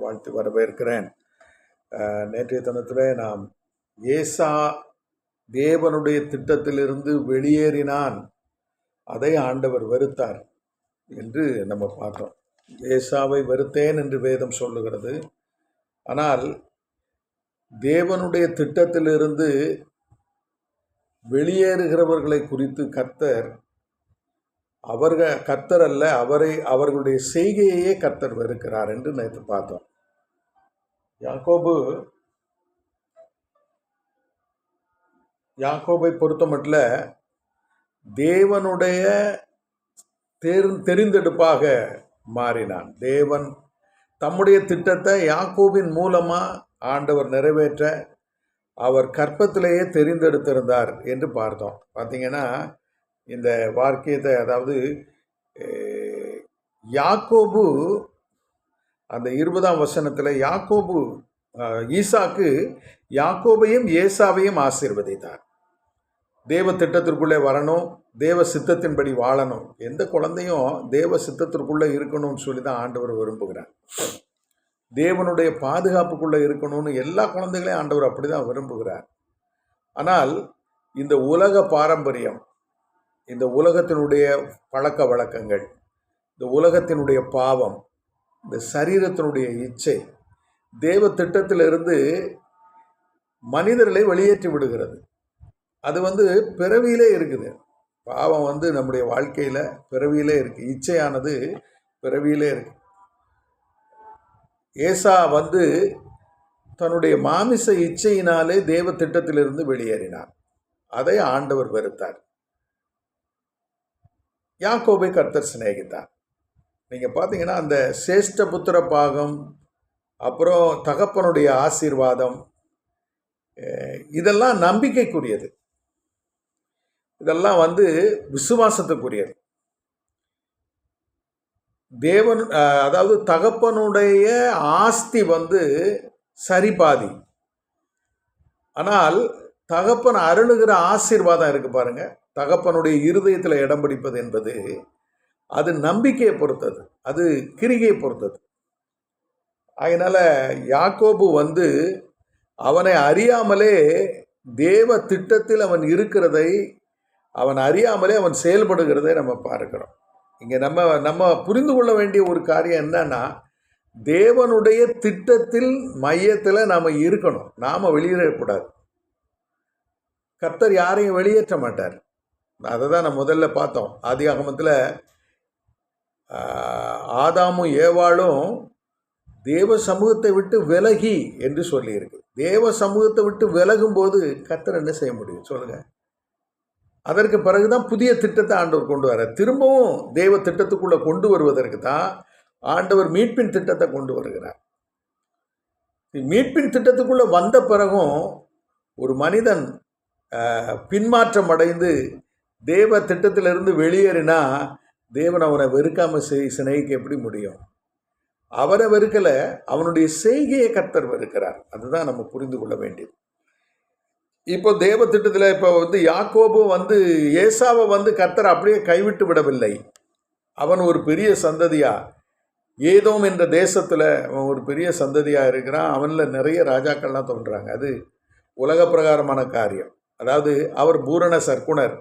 வாழ்த்து வரவேற்கிறேன். நேற்றைய தினத்தில் நாம் ஏசா தேவனுடைய திட்டத்திலிருந்து வெளியேறினான், அதை ஆண்டவர் வெறுத்தார் என்று நம்ம பார்த்தோம். ஏசாவை வெறுத்தேன் என்று வேதம் சொல்லுகிறது. ஆனால் தேவனுடைய திட்டத்திலிருந்து வெளியேறுகிறவர்களை குறித்து கர்த்தர் அல்ல, அவர்களுடைய செய்கையையே கர்த்தர் வெறுக்கிறார் என்று நேற்று பார்த்தோம். யாக்கோபை பொறுத்த மட்டும் தேவனுடைய தெரிந்தெடுப்பாக மாறினான். தேவன் தம்முடைய திட்டத்தை யாக்கோபின் மூலமா ஆண்டவர் நிறைவேற்ற அவர் கற்பத்திலேயே தெரிந்தெடுத்திருந்தார் என்று பார்த்தோம். பார்த்தீங்கன்னா இந்த வாக்கியத்தை, அதாவது யாக்கோபு அந்த 20ஆம் வசனத்தில் யாக்கோபு ஈசாக்கு யாக்கோபையும் ஏசாவையும் ஆசீர்வதித்தார். தேவ திட்டத்திற்குள்ளே வரணும், தேவ சித்தத்தின்படி வாழணும். எந்த குழந்தையும் தேவ சித்தத்திற்குள்ளே இருக்கணும்னு சொல்லி தான் ஆண்டவர் விரும்புகிறார். தேவனுடைய பாதுகாப்புக்குள்ளே இருக்கணும்னு எல்லா குழந்தைகளையும் ஆண்டவர் அப்படி தான் விரும்புகிறார். ஆனால் இந்த உலக பாரம்பரியம், இந்த உலகத்தினுடைய பழக்க வழக்கங்கள், இந்த உலகத்தினுடைய பாவம், இந்த சரீரத்தினுடைய இச்சை தேவ திட்டத்திலிருந்து மனிதர்களை வெளியேற்றி விடுகிறது. அது பிறவியிலே இருக்குது. பாவம் நம்முடைய வாழ்க்கையில் பிறவியிலே இருக்கு. இச்சையானது பிறவியிலே இருக்கு. ஏசா தன்னுடைய மாமிச இச்சையினாலே தேவ திட்டத்திலிருந்து வெளியேறினார். அதை ஆண்டவர் வெறுத்தார். யாக்கோபை கர்த்தர் சிநேகித்தார். நீங்கள் பார்த்தீங்கன்னா அந்த சேஷ்ட புத்திர பாகம், அப்புறம் தகப்பனுடைய ஆசீர்வாதம், இதெல்லாம் நம்பிக்கைக்குரியது. இதெல்லாம் விசுவாசத்துக்குரியது. தேவன், அதாவது தகப்பனுடைய ஆஸ்தி சரிபாதி. ஆனால் தகப்பன் அருளுகிற ஆசீர்வாதம் இருக்கு பாருங்க, தகப்பனுடைய இருதயத்தில் இடம் பிடிப்பது என்பது அது நம்பிக்கையை பொறுத்தது, அது கிரிகையை பொறுத்தது. அதனால யாக்கோபு அவனை அறியாமலே தேவ திட்டத்தில் அவன் இருக்கிறதை, அவன் அறியாமலே அவன் செயல்படுகிறதை நம்ம பார்க்கிறோம். இங்கே நம்ம புரிந்து கொள்ள வேண்டிய ஒரு காரியம் என்னன்னா, தேவனுடைய திட்டத்தில் மையத்தில் நாம் இருக்கணும். நாம் வெளியேறக்கூடாது. கர்த்தர் யாரையும் வெளியேற்ற மாட்டார். அதை தான் நம்ம முதல்ல பார்த்தோம். ஆதியாகமத்தில் ஆதாமும் ஏவாளும் தேவ சமூகத்தை விட்டு விலகி என்று சொல்லியிருக்கு. தேவ சமூகத்தை விட்டு விலகும் போது கர்த்தர் என்ன செய்ய முடியும் சொல்லுங்க? அதற்கு பிறகுதான் புதிய திட்டத்தை ஆண்டவர் கொண்டு வர, திரும்பவும் தேவ திட்டத்துக்குள்ளே கொண்டு வருவதற்கு தான் ஆண்டவர் மீட்பின் திட்டத்தை கொண்டு வருகிறார். மீட்பின் திட்டத்துக்குள்ளே வந்த பிறகும் ஒரு மனிதன் பின்மாற்றம் அடைந்து தேவ திட்டத்திலிருந்து வெளியேறினா தேவன் அவனை வெறுக்காம சிநேகிக்க எப்படி முடியும்? அவரை வெறுக்கலை, அவனுடைய செய்கையை கர்த்தர் வெறுக்கிறார். அதுதான் நம்ம புரிந்து கொள்ள வேண்டியது. இப்போ தேவ திட்டத்தில் இப்போ யாக்கோபு ஏசாவை கர்த்தர் அப்படியே கைவிட்டு விடவில்லை. அவன் ஒரு பெரிய சந்ததியா, ஏதோம் என்ற தேசத்தில் அவன் ஒரு பெரிய சந்ததியாக இருக்கிறான். அவனில் நிறைய ராஜாக்கள்லாம் தோன்றாங்க. அது உலக பிரகாரமான காரியம். அதாவது அவர் பூரண சர்க்குணர்,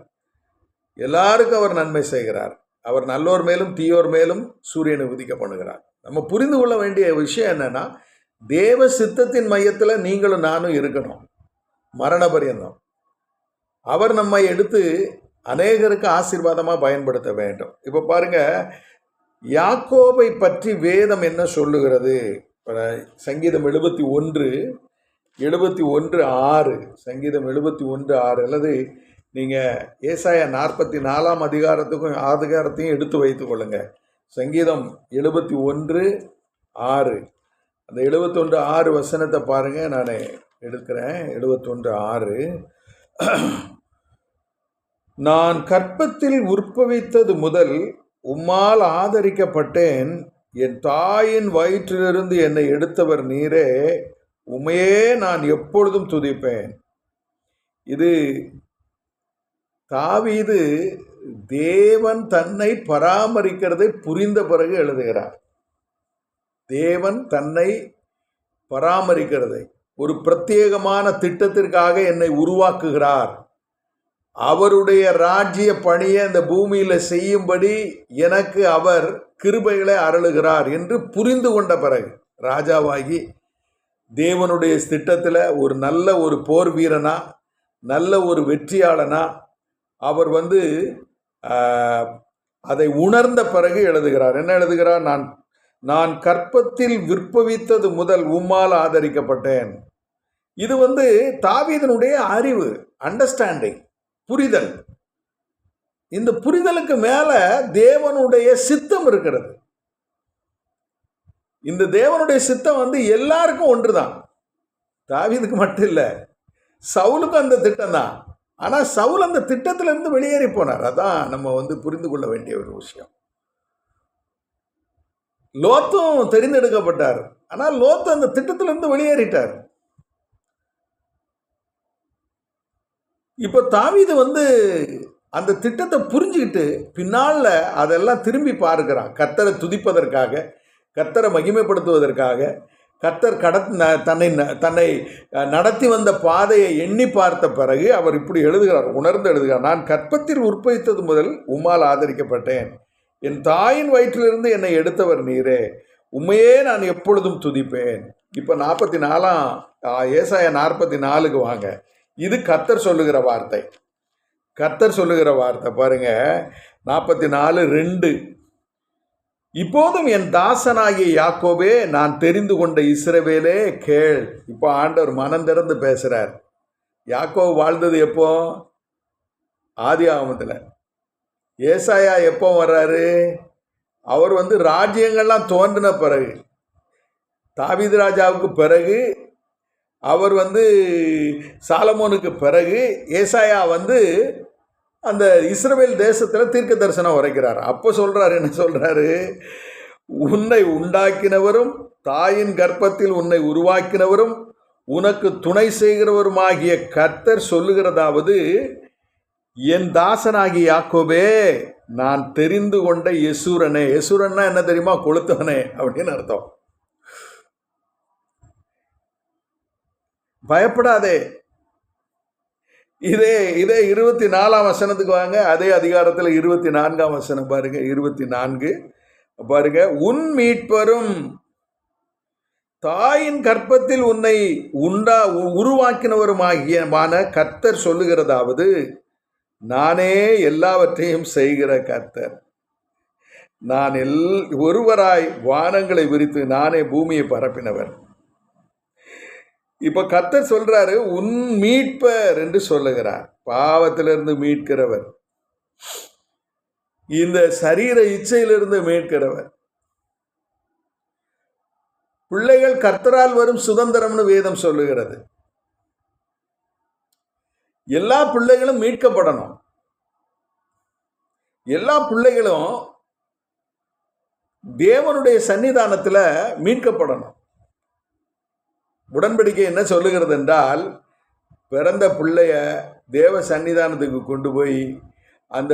எல்லாருக்கும் அவர் நன்மை செய்கிறார். அவர் நல்லோர் மேலும் தீயோர் மேலும் சூரியனை உதிக்க பண்ணுகிறார். நம்ம புரிந்து கொள்ள வேண்டிய விஷயம் என்னன்னா, தேவ சித்தத்தின் மையத்தில் நீங்களும் நானும் இருக்கணும் மரண பரியந்தம். அவர் நம்மை எடுத்து அநேகருக்கு ஆசீர்வாதமாக பயன்படுத்த வேண்டும். இப்போ பாருங்க, யாக்கோபை பற்றி வேதம் என்ன சொல்லுகிறது? சங்கீதம் 71:6, சங்கீதம் 71:6, அல்லது நீங்கள் ஏசாயா 44ஆம் அதிகாரத்தையும் எடுத்து வைத்துக் கொள்ளுங்க. சங்கீதம் 71:6, அந்த 71:6 வசனத்தை பாருங்கள். நான் எடுக்கிறேன். 71:6, நான் கற்பத்தில் உற்பவித்தது முதல் உம்மால் ஆதரிக்கப்பட்டேன், என் தாயின் வயிற்றிலிருந்து என்னை எடுத்தவர் நீரே, உமையே நான் எப்பொழுதும் துதிப்பேன். இது தாவீது தேவன் தன்னை பராமரிக்கிறதை புரிந்த பிறகு எழுதுகிறார். தேவன் தன்னை பராமரிக்கிறதை, ஒரு பிரத்யேகமான திட்டத்திற்காக என்னை உருவாக்குகிறார், அவருடைய ராஜ்ய பணியை இந்த பூமியில் செய்யும்படி எனக்கு அவர் கிருபைகளை அருளுகிறார் என்று புரிந்து கொண்ட பிறகு ராஜாவாகி தேவனுடைய திட்டத்தில் ஒரு நல்ல ஒரு போர் வீரனா, நல்ல ஒரு வெற்றியாளனா அவர் அதை உணர்ந்த பிறகு எழுதுகிறார். என்ன எழுதுகிறார்? நான் கற்பத்தில் விற்பவித்தது முதல் உம்மால் ஆதரிக்கப்பட்டேன். இது தாவீதனுடைய அறிவு, அண்டர்ஸ்டாண்டிங், புரிதல். இந்த புரிதலுக்கு மேல தேவனுடைய சித்தம் இருக்கிறது. இந்த தேவனுடைய சித்தம் எல்லாருக்கும் ஒன்றுதான். தாவீதுக்கு மட்டும் இல்லை, சவுலுக்கும் அந்த திட்டம் தான். ஆனால் சவுல் அந்த திட்டத்திலிருந்து வெளியேறி போனார். அதான் நம்ம புரிந்து கொள்ள வேண்டிய ஒரு விஷயம். லோத்தும் தெரிந்தெடுக்கப்பட்டார், ஆனால் லோத்து அந்த திட்டத்திலிருந்து வெளியேறிட்டார். இப்போ தாவீது அந்த திட்டத்தை புரிஞ்சுக்கிட்டு பின்னால் அதெல்லாம் திரும்பி பார்க்கிறான். கர்த்தரை துதிப்பதற்காக, கர்த்தரை மகிமைப்படுத்துவதற்காக, கர்த்தர் தன்னை நடத்தி வந்த பாதையை எண்ணி பார்த்த பிறகு அவர் இப்படி எழுதுகிறார், உணர்ந்து எழுதுகிறார். நான் கற்பத்தில் உற்பவித்தது முதல் உம்மால் ஆதரிக்கப்பட்டேன். என் தாயின் வயிற்றிலிருந்து என்னை எடுத்தவர் நீரே, உண்மையே நான் எப்பொழுதும் துதிப்பேன். இப்போ 44 ஏசாயா 44க்கு வாங்க. இது கர்த்தர் சொல்லுகிற வார்த்தை. கர்த்தர் சொல்லுகிற வார்த்தை பாருங்க, 44:2. இப்போதும் என் தாசனாகிய யாக்கோபே, நான் தெரிந்து கொண்ட இஸ்ரவேலே கேள். இப்போ ஆண்டவர் மனம் திறந்து பேசுறார். யாக்கோபு வாழ்ந்தது எப்போ? ஆதி ஆகமத்தில். ஏசாயா எப்போ வர்றாரு? அவர் ராஜ்யங்கள்லாம் தோன்றின பிறகு, தாவீது ராஜாவுக்கு பிறகு, அவர் சாலமோனுக்கு பிறகு ஏசாயா அந்த இஸ்ரவேல் தேசத்தில் தீர்க்க தரிசனம் உரைக்கிறார். அப்போ சொல்கிறார், என்ன சொல்கிறாரு? உன்னை உண்டாக்கினவரும் தாயின் கர்ப்பத்தில் உன்னை உருவாக்கினவரும் உனக்கு துணை செய்கிறவருமாகிய கர்த்தர் சொல்லுகிறதாவது, என் தாசனாகிய யாக்கோபே, நான் தெரிந்து கொண்ட யெசூரனே. யெசூரன்னா என்ன தெரியுமா? கொளுத்தவனே அப்படின்னு அர்த்தம். பயப்படாதே. இதே 24ஆம் வசனத்துக்கு வாங்க. அதே அதிகாரத்தில் 24ஆம் வசனம் பாருங்க. 24 பாருங்க. உன் மீட்பரும் தாயின் கர்ப்பத்தில் உன்னை உருவாக்கினவருமாகியமான கர்த்தர் சொல்லுகிறதாவது, நானே எல்லாவற்றையும் செய்கிற கர்த்தர். நான் ஒருவராய் வானங்களை விரித்து நானே பூமியை பரப்பினவர். இப்ப கர்த்தர் சொல்றாரு, உன் மீட்பர் என்று சொல்லுகிறார். பாவத்திலிருந்து மீட்கிறவர், இந்த சரீர இச்சையிலிருந்து மீட்கிறவர். பிள்ளைகள் கர்த்தரால் வரும் சுதந்திரம்னு வேதம் சொல்லுகிறது. எல்லா பிள்ளைகளும் மீட்கப்படணும். எல்லா பிள்ளைகளும் தேவனுடைய சன்னிதானத்தில் மீட்கப்படணும். உடன்படிக்கை என்ன சொல்லுகிறது என்றால், பிறந்த பிள்ளைய தேவ சன்னிதானத்துக்கு கொண்டு போய் அந்த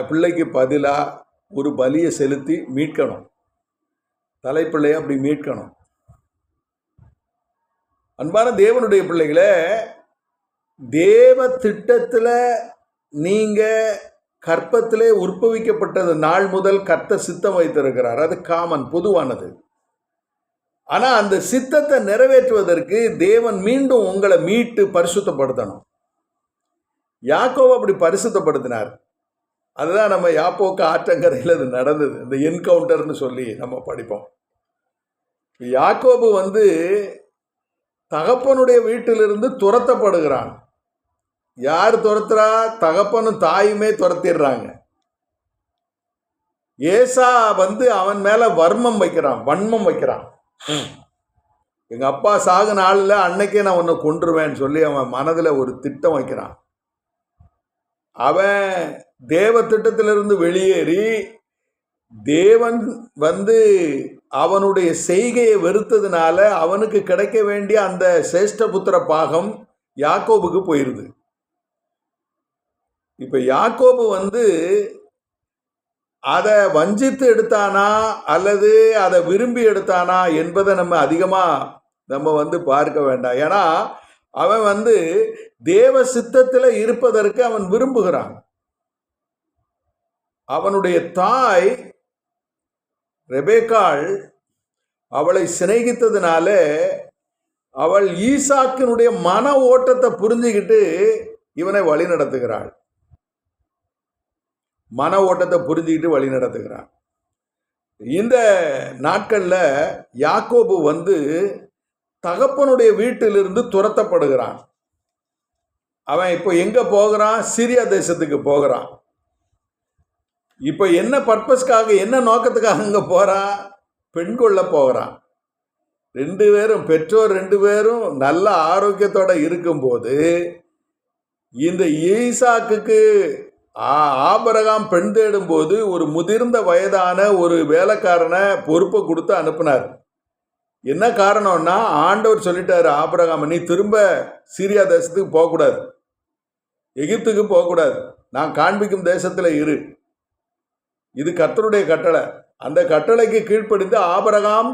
பிள்ளைக்கு பதிலாக ஒரு பலியை செலுத்தி மீட்கணும். தலைப்பிள்ளைய அப்படி மீட்கணும். அன்பான தேவனுடைய பிள்ளைகளே, தேவ திட்டத்தில் நீங்கள் கற்பத்திலே உற்பவிக்கப்பட்டது நாள் முதல் கர்த்தர் சித்தம் வைத்திருக்கிறார். அது காமன், பொதுவானது. ஆனால் அந்த சித்தத்தை நிறைவேற்றுவதற்கு தேவன் மீண்டும் உங்களை மீட்டு பரிசுத்தப்படுத்தணும். யாக்கோபு அப்படி பரிசுத்தப்படுத்தினார். அதுதான் நம்ம யாப்போக்கு ஆற்றங்கரையில் அது நடந்தது. இந்த என்கவுண்டர்னு சொல்லி நம்ம படிப்போம். யாக்கோபு தகப்பனுடைய வீட்டிலிருந்து துரத்தப்படுகிறான். யார் துரத்துறா? தகப்பனும் தாயுமே துரத்திடுறாங்க. ஏசா அவன் மேல வன்மம் வைக்கிறான். எங்க அப்பா சாகு நாளில் அன்னைக்கே நான் உன்னை கொன்றுவேன்னு சொல்லி அவன் மனதில் ஒரு திட்டம் வைக்கிறான். அவன் தேவ திட்டத்திலிருந்து வெளியேறி தேவன் அவனுடைய செய்கையை வெறுத்ததுனால அவனுக்கு கிடைக்க வேண்டிய அந்த சேஷ்டபுத்திர பாகம் யாக்கோபுக்கு போயிருது. இப்ப யாக்கோபு அதை வஞ்சித்து எடுத்தானா அல்லது அதை விரும்பி எடுத்தானா என்பதை நம்ம பார்க்க வேண்டாம். ஏன்னா அவன் தேவ சித்தத்தில் இருப்பதற்கு அவன் விரும்புகிறான். அவனுடைய தாய் ரெபேக்காள் அவளை சிநேகித்ததுனால அவள் ஈசாக்கினுடைய மன ஓட்டத்தை புரிஞ்சுக்கிட்டு இவனை வழி நடத்துகிறாள். மன ஓட்டத்தை புரிஞ்சுக்கிட்டு வழி நடத்துகிறான். இந்த நாட்கள்ல யாக்கோபு தகப்பனுடைய வீட்டிலிருந்து துரத்தப்படுகிறான். அவன் இப்போ எங்க போகிறான்? சிரியா தேசத்துக்கு போகிறான். இப்போ என்ன பர்பஸ்க்காக, என்ன நோக்கத்துக்காக அங்க போறான்? பெண் கொள்ள போகிறான். பெற்றோர் ரெண்டு பேரும் நல்ல ஆரோக்கியத்தோட இருக்கும்போது இந்த ஈசாக்குக்கு ஆபிரகாம் பெண் தேடும் போது ஒரு முதிர்ந்த வயதான ஒரு வேலைக்காரனை பொறுப்பை கொடுத்து அனுப்பினார். என்ன காரணம்னா, ஆண்டவர் சொல்லிட்டாரு, ஆபிரகாம் நீ திரும்ப சீரியா தேசத்துக்கு போகக்கூடாது, எகிப்துக்கு போகக்கூடாது, நான் காண்பிக்கும் தேசத்துல இரு. இது கர்த்தருடைய கட்டளை. அந்த கட்டளைக்கு கீழ்ப்படிந்து ஆபிரகாம்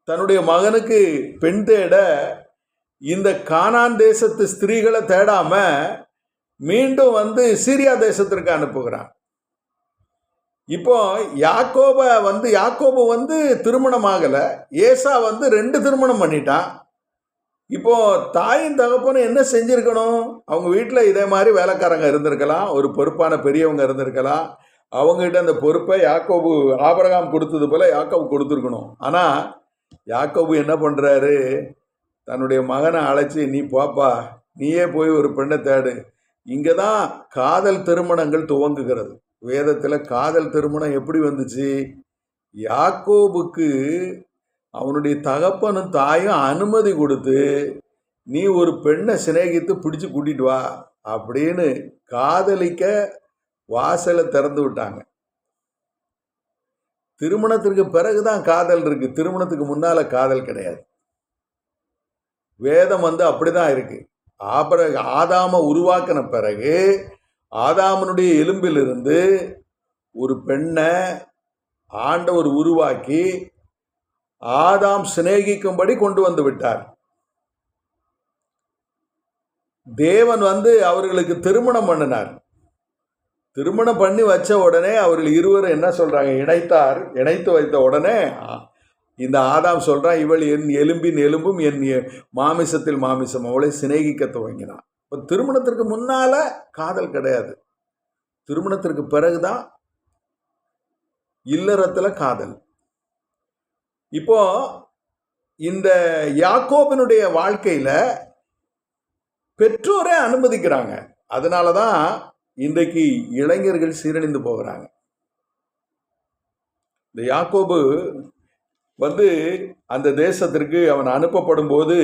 தன்னுடைய மகனுக்கு பெண் தேட இந்த கானான் தேசத்து ஸ்திரீகளை தேடாம மீண்டும் சீரியா தேசத்திற்கு அனுப்புகிறான். இப்போ யாக்கோபு திருமணமாகல, ஏசா 2 திருமணம் பண்ணிட்டான். இப்போ தாயின் தகப்பனும் என்ன செஞ்சிருக்கணும்? அவங்க வீட்டில் இதே மாதிரி வேலைக்காரங்க இருந்திருக்கலாம், ஒரு பொறுப்பான பெரியவங்க இருந்திருக்கலாம். அவங்ககிட்ட அந்த பொறுப்பை ஆபிரகாம் கொடுத்தது போல யாக்கோபு கொடுத்துருக்கணும். ஆனா யாக்கோபு என்ன பண்றாரு? தன்னுடைய மகனை அழைச்சி, நீ போப்பா, நீயே போய் ஒரு பெண்ணை தேடு. இங்கதான் காதல் திருமணங்கள் துவங்குகிறது. வேதத்துல காதல் திருமணம் எப்படி வந்துச்சு? யாக்கோபுக்கு அவனுடைய தகப்பனும் தாயும் அனுமதி கொடுத்து, நீ ஒரு பெண்ணை சிநேகித்து பிடிச்சு கூட்டிட்டு வா அப்படின்னு காதலிக்க வாசலை திறந்து விட்டாங்க. திருமணத்திற்கு பிறகுதான் காதல் இருக்கு, திருமணத்துக்கு முன்னால காதல் கிடையாது. வேதம் அப்படிதான் இருக்கு. ஆதாம உருவாக்கின பிறகு ஆதாமனுடைய எலும்பிலிருந்து ஒரு பெண்ணை ஆண்டவர் உருவாக்கி ஆதாம் சிநேகிக்கும்படி கொண்டு வந்து விட்டார். தேவன் அவர்களுக்கு திருமணம் பண்ணினார். திருமணம் பண்ணி வச்ச உடனே அவர்கள் இருவரும் என்ன சொல்றாங்க? இணைத்து வைத்த உடனே இந்த ஆதாம் சொல்றான், இவள் என் எலும்பின் எலும்பும் என் மாமிசத்தில் மாமிசம், அவளை சிநேகிக்க துவங்கினான். இப்போ திருமணத்திற்கு முன்னால காதல் கிடையாது, திருமணத்திற்கு பிறகுதான் இல்லறத்துல காதல். இப்போ இந்த யாக்கோபினுடைய வாழ்க்கையில பெற்றோரே அனுமதிக்கிறாங்க. அதனாலதான் இன்றைக்கு இளைஞர்கள் சீரழிந்து போகிறாங்க. இந்த யாக்கோபு அந்த தேசத்திற்கு அவன் அனுப்பப்படும் போது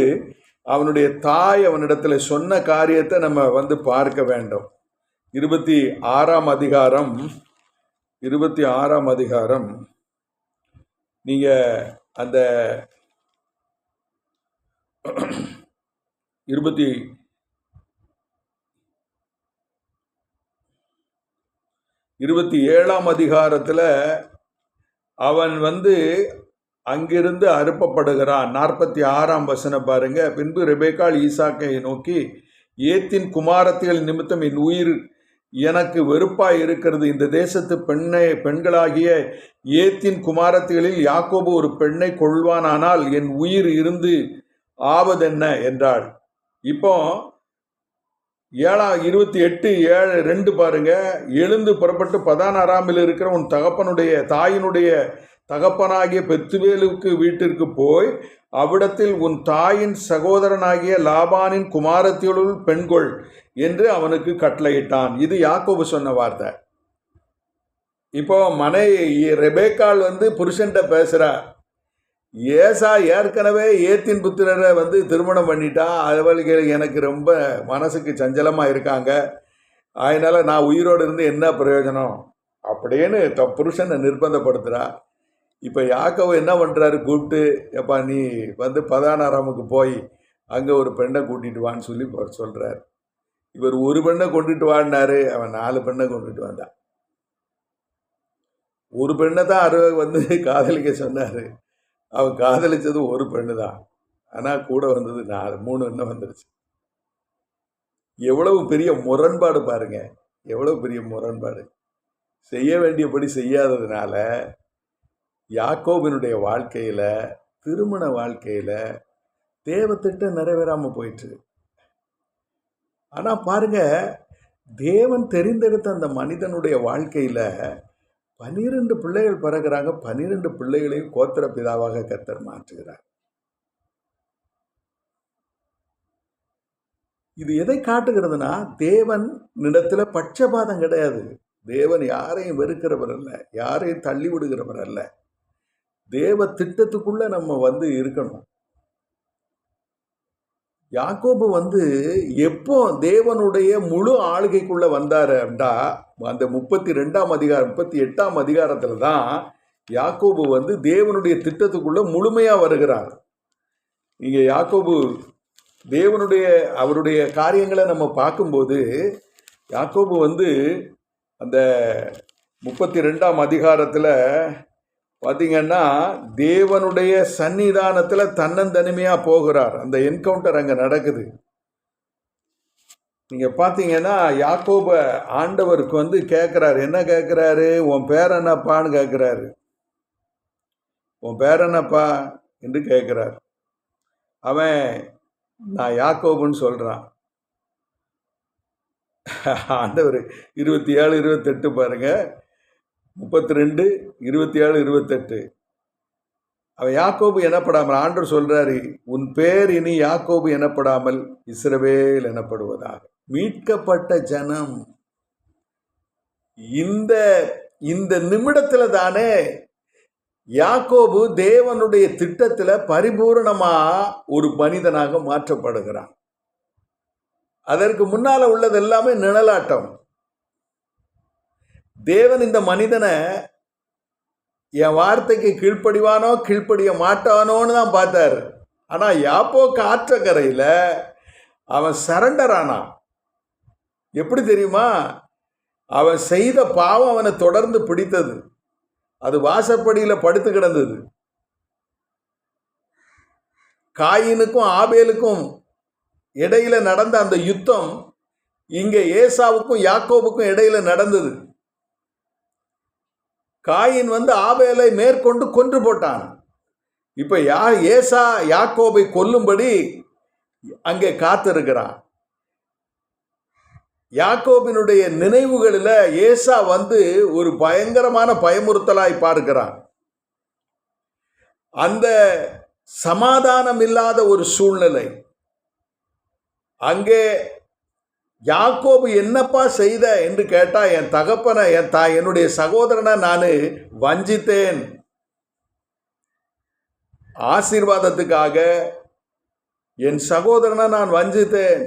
அவனுடைய தாய் அவனிடத்துல சொன்ன காரியத்தை நம்ம பார்க்க வேண்டும். 26ஆம் அதிகாரம் நீங்க அந்த 27ஆம் அதிகாரத்துல அவன் அங்கிருந்து அறுப்பப்படுகிறான். 46ஆம் வசனம் பாருங்க. பின்பு ரெபேக்காள் ஈசாக்கை நோக்கி, ஏத்தின் குமாரத்திகள் நிமித்தம் என் உயிர் எனக்கு வெறுப்பாய் இருக்கிறது. இந்த தேசத்து பெண்களாகிய ஏத்தின் குமாரத்திகளில் யாக்கோபு ஒரு பெண்ணை கொள்வானானால் என் உயிர் இருந்து ஆவதென்ன என்றாள். இப்போ 28:7-2 பாருங்க. எழுந்து புறப்பட்டு பதான் அராமில் இருக்கிற உன் தாயினுடைய தகப்பனாகிய பெத்துவேலுக்கு வீட்டிற்கு போய் அவ்விடத்தில் உன் தாயின் சகோதரனாகிய லாபானின் குமாரத்தியுள் பெண்கொள் என்று அவனுக்கு கட்டளையிட்டான். இது யாக்கோபு சொன்ன வார்த்தை. இப்போ ரெபேக்காள் புருஷன்ட்ட பேசுறா. ஏசா ஏற்கனவே ஏத்தின் புத்திரரை திருமணம் பண்ணிட்டா, அவளுக்கு எனக்கு ரொம்ப மனசுக்கு சஞ்சலமா இருக்காங்க, அதனால நான் உயிரோடு இருந்து என்ன பிரயோஜனம் அப்படின்னு புருஷனை நிர்பந்தப்படுத்துறா. இப்போ யாக்கோபு என்ன பண்ணுறாரு? கூப்பிட்டு, எப்பா நீ பதான் அராமுக்கு போய் அங்கே ஒரு பெண்ணை கூட்டிட்டு வான்னு சொல்லி சொல்கிறார். இவர் ஒரு பெண்ணை கொண்டுட்டு வாடினாரு, அவன் 4 பெண்ணை கொண்டுட்டு வந்தான். ஒரு பெண்ணை தான் வந்து காதலிக்க சொன்னார். அவன் காதலிச்சது ஒரு பெண்ணு தான். ஆனால் கூட வந்தது 3 எண்ணம் வந்துருச்சு. எவ்வளவு பெரிய முரண்பாடு பாருங்க, எவ்வளவு பெரிய முரண்பாடு. செய்ய வேண்டியபடி செய்யாததுனால யாக்கோபினுடைய வாழ்க்கையில, திருமண வாழ்க்கையில தேவத்திட்டம் நிறைவேறாம போயிற்று. ஆனா பாருங்க, தேவன் தெரிந்தெடுத்த அந்த மனிதனுடைய வாழ்க்கையில 12 பிள்ளைகள் பிறகுறாங்க. 12 பிள்ளைகளையும் கோத்திர பிதாவாக கர்த்தர் மாற்றுகிறார். இது எதை காட்டுகிறதுனா, தேவன் இடத்துல பட்சபாதம் கிடையாது. தேவன் யாரையும் வெறுக்கிறவர் அல்ல, யாரையும் தள்ளி விடுகிறவர் அல்ல. தேவ திட்டத்துக்குள்ள நம்ம இருக்கணும். யாக்கோபு எப்போ தேவனுடைய முழு ஆளுகைக்குள்ள வந்தாரு அப்படின்னா, அந்த 32ஆம் அதிகாரம் 38ஆம் அதிகாரத்துல தான் யாக்கோபு தேவனுடைய திட்டத்துக்குள்ள முழுமையா வருகிறார். இங்க யாக்கோபு அவருடைய காரியங்களை நம்ம பார்க்கும்போது, யாக்கோபு அந்த 32ஆம் அதிகாரத்துல பார்த்தீங்கன்னா, தேவனுடைய சன்னிதானத்துல தன்னந்தனிமையா போகிறார். அந்த என்கவுண்டர் அங்க நடக்குது. நீங்க பார்த்தீங்கன்னா, யாக்கோப ஆண்டவருக்கு கேட்கிறாரு. என்ன கேட்கிறாரு? உன் பேர் என்னப்பான்னு கேட்கிறாரு. உன் பேர் என்னப்பா என்று கேட்கிறார். அவன் நான் யாக்கோபுன்னு சொல்றான். ஆண்டவர் 27, 28 பாருங்க. 32, 27, 28. அவன் யாக்கோபு எனப்படாமல், ஆண்டவர் சொல்றாரு, உன் பேர் இனி யாக்கோபு எனப்படாமல் இஸ்ரவேல் எனப்படுவதாக. மீட்கப்பட்ட ஜனம். இந்த நிமிடத்துல தானே யாக்கோபு தேவனுடைய திட்டத்துல பரிபூர்ணமா ஒரு மனிதனாக மாற்றப்படுகிறான். அதற்கு முன்னால உள்ளது எல்லாமே நிழலாட்டம். தேவன் இந்த மனிதனை என் வார்த்தைக்கு கீழ்ப்படிவானோ கீழ்ப்படிய மாட்டானோன்னு தான் பார்த்தார். ஆனா யாப்போக்கு ஆற்றக்கரையில அவன் சரண்டர் ஆனான். எப்படி தெரியுமா? அவன் செய்த பாவம் அவனை தொடர்ந்து பிடித்தது. அது வாசப்படியில படுத்து கிடந்தது. காயினுக்கும் ஆபேலுக்கும் இடையில நடந்த அந்த யுத்தம் இங்க ஏசாவுக்கும் யாக்கோபுக்கும் இடையில நடந்தது. காயின் ஆபேலை மேற்கொண்டு கொன்று போட்டான். இப்ப ஏசா யாக்கோபை கொல்லும்படி அங்கே காத்திருக்கிறான். யாக்கோபினுடைய நினைவுகளில் ஏசா ஒரு பயங்கரமான பயமுறுத்தலாய் பார்க்கிறான். அந்த சமாதானம் இல்லாத ஒரு சூழ்நிலை. அங்கே யாக்கோபு என்னப்பா செய்த என்று கேட்டா, என் தகப்பனை என்னுடைய சகோதரனை நான் வஞ்சித்தேன். ஆசீர்வாதத்துக்காக என் சகோதரனை நான் வஞ்சித்தேன்.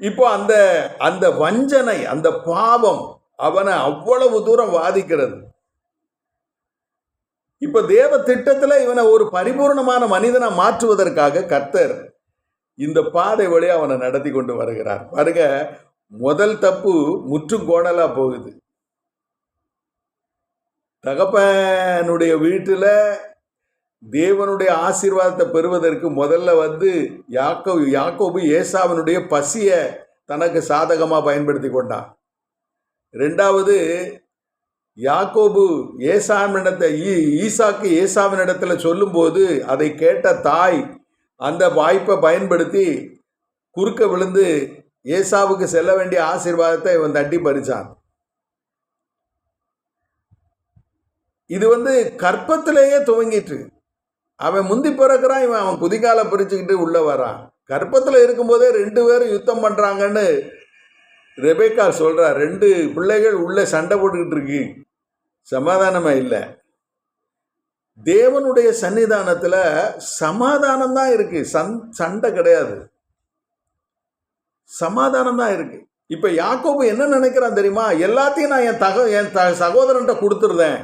இப்போ அந்த வஞ்சனை, அந்த பாவம் அவனை அவ்வளவு தூரம் வாதிக்கிறது. இப்ப தேவ திட்டத்துல இவனை ஒரு பரிபூர்ணமான மனிதனை மாற்றுவதற்காக கர்த்தர் இந்த பாதை வழியா அவனை நடத்தி கொண்டு வருகிறார். பாருங்க, முதல் தப்பு முற்றும் கோணலா போகுது. தகப்பனுடைய வீட்டுல தேவனுடைய ஆசீர்வாதத்தை பெறுவதற்கு முதல்ல யாக்கோபு ஏசாவினுடைய பசிய தனக்கு சாதகமா பயன்படுத்தி கொண்டான். ரெண்டாவது, யாக்கோபு ஈசாக்கு ஏசாவினிடத்துல சொல்லும் போது அதை கேட்ட தாய் அந்த வாய்ப்பை பயன்படுத்தி குறுக்க விழுந்து ஏசாவுக்கு செல்ல வேண்டிய ஆசீர்வாதத்தை இவன் தட்டி பறிச்சான். இது கற்பத்திலேயே துவங்கிட்டு. அவன் முந்தி பிறக்கிறான், அவன் குதிகால பிரிச்சுக்கிட்டு உள்ள வரான். கற்பத்தில் இருக்கும்போதே 2 பேரும் யுத்தம் பண்றாங்கன்னு ரெபேக்கா சொல்றா. 2 பிள்ளைகள் உள்ள சண்டை போட்டுக்கிட்டு இருக்கு, சமாதானமா இல்லை. தேவனுடைய சன்னிதானத்துல சமாதானம் தான் இருக்கு, சண்டை கிடையாது, சமாதானம் தான் இருக்கு. இப்ப யாக்கோபு என்ன நினைக்கிறான் தெரியுமா? எல்லாத்தையும் நான் என் சகோதரன்ட்ட கொடுத்துருந்தேன்,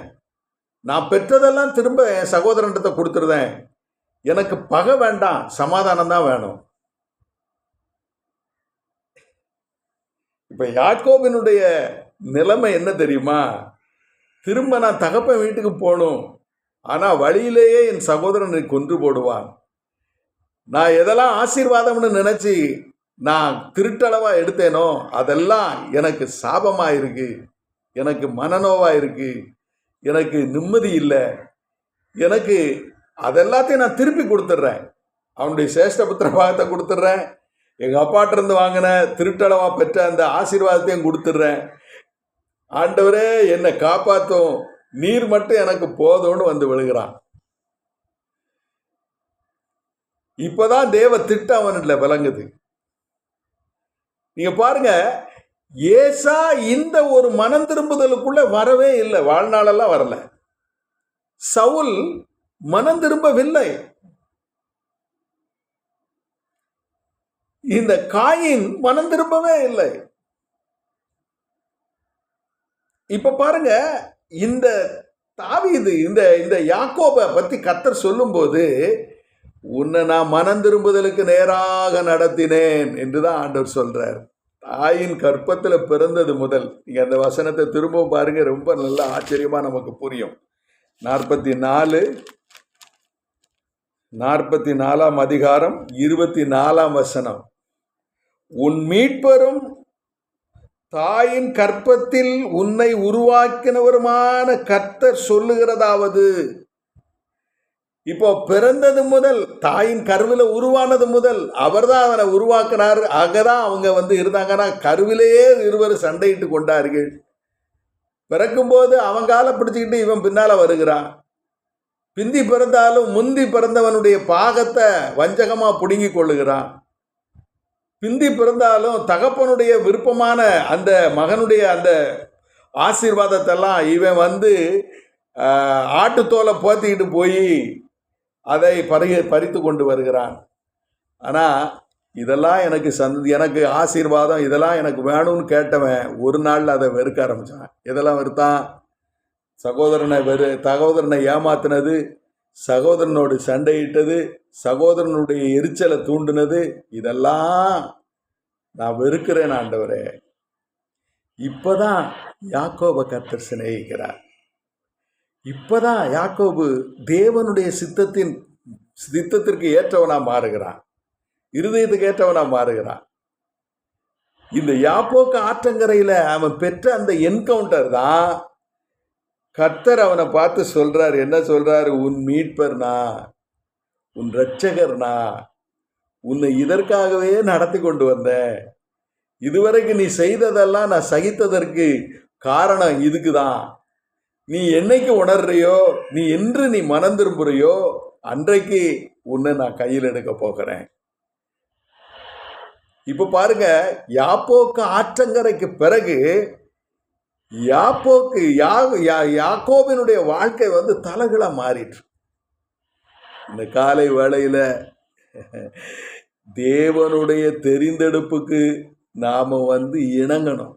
நான் பெற்றதெல்லாம் திரும்ப என் சகோதரன்ட்ட கொடுத்துருந்தேன், எனக்கு பகை வேண்டாம், சமாதானம் தான் வேணும். இப்ப யாக்கோபினுடைய நிலைமை என்ன தெரியுமா? திரும்ப நான் தகப்பன் வீட்டுக்கு போகணும், ஆனால் வழியிலேயே என் சகோதரனை கொன்று போடுவான். நான் எதெல்லாம் ஆசீர்வாதம்னு நினச்சி நான் திருட்டளவாக எடுத்தேனோ அதெல்லாம் எனக்கு சாபமாக இருக்கு, எனக்கு மனநோவாக இருக்கு, எனக்கு நிம்மதி இல்லை, எனக்கு அதெல்லாத்தையும் நான் திருப்பி கொடுத்துட்றேன். அவனுடைய சேஷ்டபுத்திர பாகத்தை கொடுத்துட்றேன், எங்கள் அப்பாட்டிருந்து வாங்கின திருட்டளவா பெற்ற அந்த ஆசீர்வாதத்தையும் கொடுத்துட்றேன். ஆண்டவரே என்னை காப்பாற்றும், நீர் மட்டும் எனக்கு போதும்னு வந்து விழுகிறான். இப்பதான் தேவ திட்டம் அவனில் விளங்குது. நீங்க பாருங்க, ஏசா இந்த ஒரு மனம் திரும்புதலுக்குள்ள வரவே இல்லை, வாழ்நாளெல்லாம் வரல. சவுல் மனம் திரும்பவில்லை. இந்த காயின் மனம் திரும்பவே இல்லை. இப்ப பாருங்க, இந்த தாவீது இந்த யாக்கோபை பத்தி கர்த்தர் சொல்லும்போது, உன்னை நான் மனம் திரும்புதலுக்கு நேராக நடத்தினேன் என்றுதான் ஆண்டவர் சொல்றார். தாயின் கற்பத்தில் பிறந்தது முதல். நீங்க அந்த வசனத்தை திரும்பவும் பாருங்க, ரொம்ப நல்ல ஆச்சரியமா நமக்கு புரியும். 44ஆம் அதிகாரம் 24ஆம் வசனம். உன் மீட்பரும் தாயின் கற்பத்தில் உன்னை உருவாக்கினவருமான கர்த்தர் சொல்லுகிறதாவது. இப்போ பிறந்தது முதல், தாயின் கருவில உருவானது முதல் அவர்தான் அவனை உருவாக்குனார். அங்கதான் அவங்க இருந்தாங்கன்னா கருவிலேயே இருவர் சண்டையிட்டு கொண்டார்கள். பிறக்கும்போது அவன் காலை பிடிச்சிக்கிட்டு இவன் பின்னால வருகிறான். பிந்தி பிறந்தாலும் முந்தி பிறந்தவனுடைய பாகத்தை வஞ்சகமா பிடுங்கி கொள்ளுகிறான். பிந்தி பிறந்தாலும் தகப்பனுடைய விருப்பமான அந்த மகனுடைய அந்த ஆசீர்வாதத்தெல்லாம் இவன் ஆட்டுத்தோலை போத்திக்கிட்டு போய் அதை பறித்து கொண்டு வருகிறான். ஆனால் இதெல்லாம் எனக்கு ஆசீர்வாதம், இதெல்லாம் எனக்கு வேணும்னு கேட்டவன் ஒரு நாளில் அதை வெறுக்க ஆரம்பித்தான். இதெல்லாம் வெறுத்தான். சகோதரனை ஏமாத்தினது, சகோதரனோடு சண்டையிட்டது, சகோதரனுடைய எரிச்சலை தூண்டினது, இதெல்லாம் நான் வெறுக்கிறேன் ஆண்டவரே. இப்பதான் யாக்கோபை கர்த்தர் சிநேகிக்கிறார். இப்பதான் யாக்கோபு தேவனுடைய சித்தத்திற்கு ஏற்றவனா மாறுகிறான், இருதயத்துக்கு ஏற்றவனா மாறுகிறான். இந்த யாப்போக்கு ஆற்றங்கரையில அவன் பெற்ற அந்த என்கவுண்டர் தான் கர்த்தர் அவனை பார்த்து சொல்றார். என்ன சொல்றாரு? உன் மீட்பர்னா, உன் இரட்சகர்னா, உன்னை இதற்காகவே நடத்தி கொண்டு வந்தேன். இதுவரைக்கும் நீ செய்ததெல்லாம் நான் சகித்ததற்கு காரணம் இதுக்குதான். நீ என்னைக்கு உணர்றியோ, நீ என்று நீ மனம் திரும்புறியோ, அன்றைக்கு உன்னை நான் கையில் எடுக்க போகிறேன். இப்ப பாருங்க, யாப்போக்கு ஆற்றங்கரைக்கு பிறகு யாக்கோபினுடைய வாழ்க்கை தலைகளா மாறிட்டு. இந்த காலை வேளையில தேவனுடைய தெரிந்தெடுப்புக்கு நாம இணங்கணும்.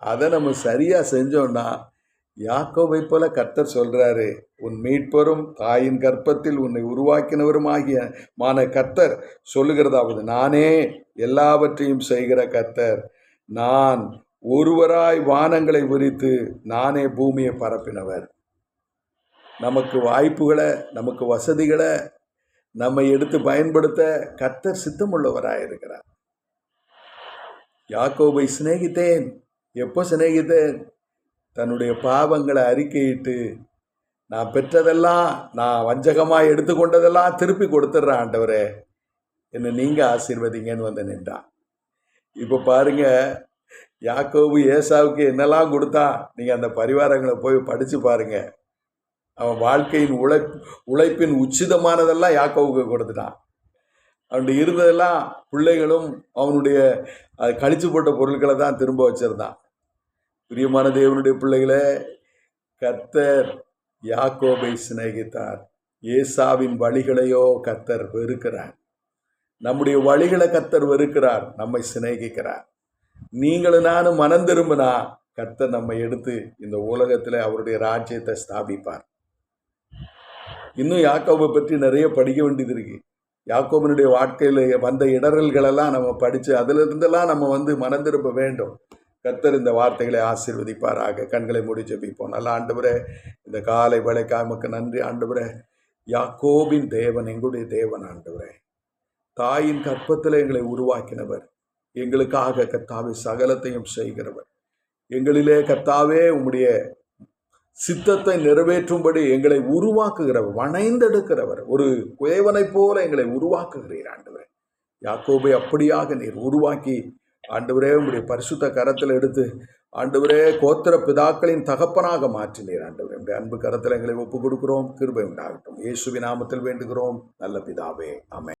அதை நம்ம சரியா செஞ்சோம்னா யாக்கோபை போல கர்த்தர் சொல்றாரு, உன் மீட்பரும் தாயின் கற்பத்தில் உன்னை உருவாக்கினவருமாகிய கர்த்தர் சொல்லுகிறதாவது, நானே எல்லாவற்றையும் செய்கிற கர்த்தர், நான் ஒருவராய் வானங்களை விரித்து நானே பூமியை பரப்பினவர். நமக்கு வாய்ப்புகளை, நமக்கு வசதிகளை நம்ம எடுத்து பயன்படுத்த கர்த்தர் சித்தமுள்ளவராயிருக்கிறார். யாக்கோபை சிநேகித்தேன். எப்போ சிநேகித்தேன்? தன்னுடைய பாவங்களை அறிக்கையிட்டு, நான் பெற்றதெல்லாம், நான் வஞ்சகமாக எடுத்துக்கொண்டதெல்லாம் திருப்பி கொடுத்துட்றேன் ஆண்டவரே, என்னை நீங்கள் ஆசீர்வதிங்கன்னு நின்றான். இப்போ பாருங்க, யாக்கோபு ஏசாவுக்கு என்னெல்லாம் கொடுத்தான். நீங்கள் அந்த பரிவாரங்களை போய் படித்து பாருங்க. அவன் வாழ்க்கையின் உழைப்பின் உச்சிதமானதெல்லாம் யாக்கோவுக்கு கொடுத்துட்டான். அவனுடைய இருந்ததெல்லாம் பிள்ளைகளும் அவனுடைய கழிச்சு போட்ட பொருட்களை தான் திரும்ப வச்சிருந்தான். பிரியமான தேவனுடைய பிள்ளைகளே, கர்த்தர் யாக்கோபை சிநேகித்தார். ஏசாவின் வழிகளையோ கர்த்தர் வெறுக்கிறார். நம்முடைய வழிகளை கர்த்தர் வெறுக்கிறார், நம்மை சிநேகிக்கிறார். நீங்களும் நானும் மனம் திரும்பினா கர்த்தர் நம்மை எடுத்து இந்த உலகத்தில் அவருடைய ராஜ்யத்தை ஸ்தாபிப்பார். இன்னும் யாக்கோபை பற்றி நிறைய படிக்க வேண்டியது இருக்கு. யாக்கோபனுடைய வாழ்க்கையில் வந்த இடரல்களெல்லாம் நம்ம படித்து அதிலிருந்தெல்லாம் நம்ம மனம் திரும்ப வேண்டும். கர்த்தர் இந்த வார்த்தைகளை ஆசீர்வதிப்பாராக. கண்களை மூடி ஜெபிப்போம். நல்ல ஆண்டவரே, இந்த காலை வேளைக்காக உமக்கு நன்றி ஆண்டவரே. யாக்கோபின் தேவன் எங்களுடைய தேவன் ஆண்டவரே. தாயின் கற்பத்தில் எங்களை உருவாக்கினவர், எங்களுக்காக கர்த்தாவே சகலத்தையும் செய்கிறவர், எங்களிலே கர்த்தாவே உம்முடைய சித்தத்தை நிறைவேற்றும்படி எங்களை உருவாக்குகிறவர், வணைந்தெடுக்கிறவர், ஒரு குயவனைப் போல எங்களை உருவாக்குகிறீர் ஆண்டவரே. யாக்கோபை அப்படியாக நீர் உருவாக்கி ஆண்டவரே உம்முடைய பரிசுத்த கரத்தில் எடுத்து ஆண்டவரே கோத்திர பிதாக்களின் தகப்பனாக மாற்றினீர் ஆண்டவரே. உடைய அன்பு கரத்தில் எங்களை ஒப்புக் கொடுக்கிறோம். கிருபை உண்டாகட்டும். இயேசுவின் நாமத்தில் வேண்டுகிறோம் நல்ல பிதாவே, ஆமென்.